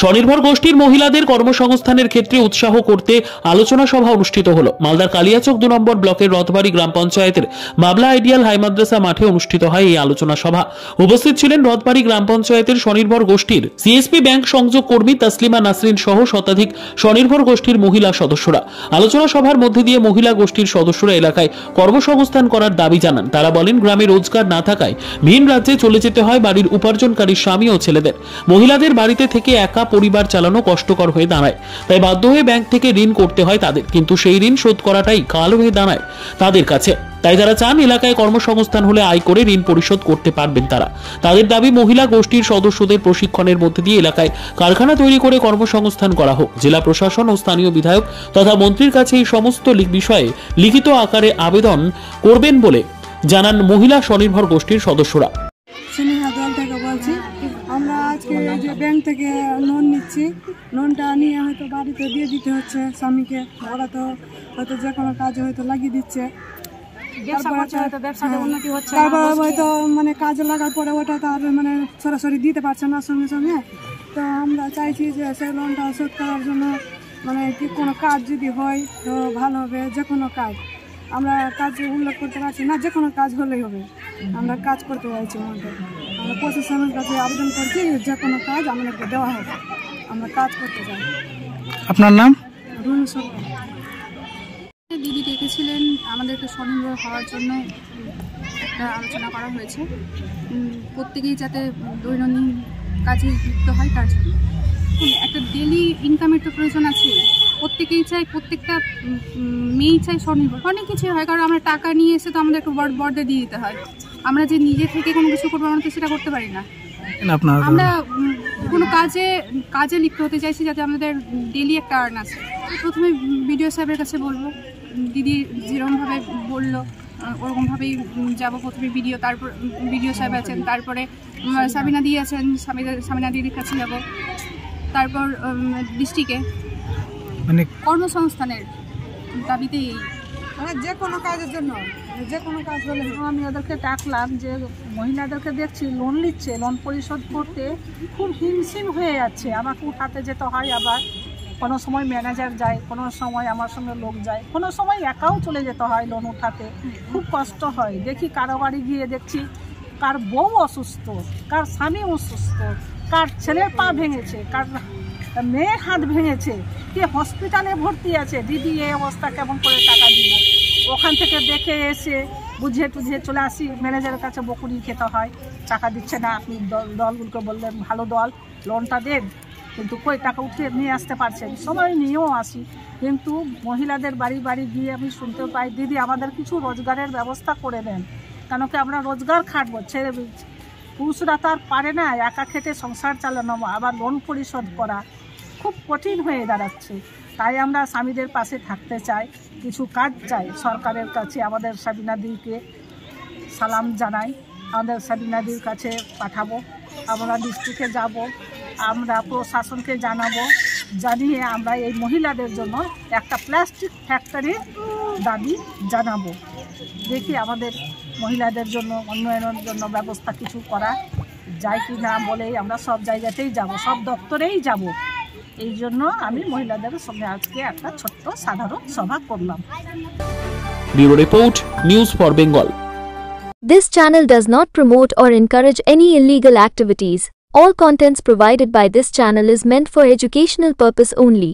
স্বনির্ভর গোষ্ঠীর মহিলাদের কর্মসংস্থানের ক্ষেত্রে উৎসাহ করতে আলোচনা সভা অনুষ্ঠিত হলো। মালদার কালিয়াচক 2 নম্বর ব্লকের রথবাড়ি গ্রাম পঞ্চায়েতের বাবলা আইডিয়াল হাই মাদ্রাসা মাঠে অনুষ্ঠিত হয় এই আলোচনা সভা। উপস্থিত ছিলেন রথবাড়ি গ্রাম পঞ্চায়েতের স্বনির্ভর গোষ্ঠীর সিএসপি ব্যাংক সংযোগ কর্মী তাসলিমা নাসরিন সহ শতাধিক স্বনির্ভর গোষ্ঠীর মহিলা সদস্যরা। আলোচনা সভার মধ্যে দিয়ে মহিলা গোষ্ঠীর সদস্যরা এলাকায় কর্মসংস্থান করার দাবি জানান। তারা বলেন, গ্রামে রোজগার না থাকায় ভিন রাজ্যে চলে যেতে হয় বাড়ির উপার্জনকারী স্বামী ও ছেলেদের। মহিলাদের বাড়িতে থেকে একা পরিবার চালানো কষ্টকর হয়ে দাঁড়ায়, তাই বাধ্য হয়ে ব্যাংক থেকে ঋণ করতে হয় তাদের, কিন্তু সেই ঋণ শোধ করাটাই কাল হয়ে দাঁড়ায় তাদের কাছে। তাই তারা চান এলাকায় কর্মসংস্থান হলে আয় করে ঋণ পরিশোধ করতে পারবেন তারা। তাদের দাবি, মহিলা গোষ্ঠীর সদস্যদের প্রশিক্ষণের মধ্যে দিয়ে এলাকায় কারখানা তৈরি করে কর্মসংস্থান করা হোক। জেলা প্রশাসন ও স্থানীয় বিধায়ক তথা মন্ত্রীর কাছে এই সমস্ত বিষয়ে লিখিত আকারে আবেদন করবেন বলে জানান মহিলা স্বনির্ভর গোষ্ঠীর সদস্যরা। আমরা আজকে যে ব্যাংক থেকে লোন নিচ্ছি, লোনটা নিয়ে হয়তো বাড়িতে দিয়ে দিতে হচ্ছে স্বামীকে। ওরা তো হয়তো যে কোনো কাজে হয়তো লাগিয়ে দিচ্ছে, তারপর হয়তো মানে কাজে লাগার পরে ওটা তো আর মানে সরাসরি দিতে পারছে না সঙ্গে সঙ্গে। তো আমরা চাইছি যে সেই লোনটা শোধ করার জন্য মানে কি কোনো কাজ যদি হয় তো ভালো হবে। যে কোনো কাজ আমরা কাজ উল্লেখ করতে পারছি না, যে কোনো কাজ হলেই হবে। আমরা কাজ করতে চাইছি, আমরা প্রশাসনের কাছে আবেদন করছি যে কোনো কাজ আমাদেরকে দেওয়া হবে, আমরা কাজ করতে চাই। আপনার নাম? রুনু সরকার। দিদি ডেকেছিলেন আমাদেরকে স্বনির্ভর হওয়ার জন্য, একটা আলোচনা করা হয়েছে। প্রত্যেকেই যাতে দৈনন্দিন কাজে যুক্ত হয় তার জন্য একটা ডেলি ইনকামের তো প্রয়োজন আছে। প্রত্যেকেই চাই, প্রত্যেকটা মেয়েই চাই স্বনির্ভর। অনেক কিছুই হয়, কারণ আমরা টাকা নিয়ে এসে তো আমাদের একটু বর্ডে দিয়ে দিতে হয়। আমরা যে নিজে থেকে কোনো কিছু করবো, আমরা তো সেটা করতে পারি না। আমরা কোনো কাজে লিপ্ত হতে চাইছি যাতে আমাদের ডেলি একটা আর্ন আছে। প্রথমে বিডিও সাহেবের কাছে বলবো, দিদি যেরকমভাবে বললো ওরকমভাবেই যাবো। প্রথমে তারপর বিডিও সাহেব আছেন, তারপরে সাবিনা দি আছেন, সাবিনা দিদির কাছে যাবো, তারপর ডিস্ট্রিক্টে মানে কর্মসংস্থানের দাবিতেই যে কোনো কাজের জন্য যে কোনো কাজ হলে আমি ওদেরকে ডাকলাম যে মহিলাদেরকে দেখছি লোন নিচ্ছে, লোন পরিশোধ করতে খুব হিমশিম হয়ে যাচ্ছে। আমাকে উঠাতে যেতে হয়, আবার কোনো সময় ম্যানেজার যায়, কোনো সময় আমার সঙ্গে লোক যায়, কোনো সময় একাও চলে যেতে হয় লোন উঠাতে। খুব কষ্ট হয়। দেখি কারো বাড়ি গিয়ে দেখছি কার বউ অসুস্থ, কার স্বামী অসুস্থ, কার ছেলের পা ভেঙেছে, কার মেয়ের হাত ভেঙেছে, কে হসপিটালে ভর্তি আছে। দিদি এই অবস্থা কেমন করে টাকা দিব? ওখান থেকে দেখে এসে বুঝিয়ে টুঝিয়ে চলে আসি। ম্যানেজারের কাছে বকুনি খেতে হয়, টাকা দিচ্ছে না। আপনি দলগুলোকে বললেন ভালো দল, লোনটা দেন, কিন্তু কই টাকা উঠে নিয়ে আসতে পারছেন। সময় নিয়েও আসি, কিন্তু মহিলাদের বাড়ি বাড়ি গিয়ে আমি শুনতে পাই, দিদি আমাদের কিছু রোজগারের ব্যবস্থা করে দেন, কেন কি আমরা রোজগার খাটবো। ছেড়ে পুরুষরা তো আর পারে না একা খেটে সংসার চালানো, আবার লোন পরিশোধ করা খুব কঠিন হয়ে দাঁড়াচ্ছে। তাই আমরা স্বামীদের পাশে থাকতে চাই, কিছু কাজ চাই সরকারের কাছে। আমাদের সাবিনাদিকে সালাম জানাই, আমাদের সাবিনাদির কাছে পাঠাবো, আমরা ডিস্ট্রিক্টে যাব, আমরা প্রশাসনকে জানাবো, জানিয়ে আমরা এই মহিলাদের জন্য একটা প্লাস্টিক ফ্যাক্টরির দাবি জানাবো। দেখি আমাদের মহিলাদের জন্য উন্নয়নের জন্য ব্যবস্থা কিছু করা যায় কি না, বলেই আমরা সব জায়গাতেই যাব, সব দপ্তরেই যাব। এই জন্য আমি মহিলাদের সঙ্গে আজকে একটা ছোট্ট সাধারণ সভা করলাম। Bureau report, news for Bengal. This channel does not promote or encourage any illegal activities. All contents provided by this channel is meant for educational purpose only.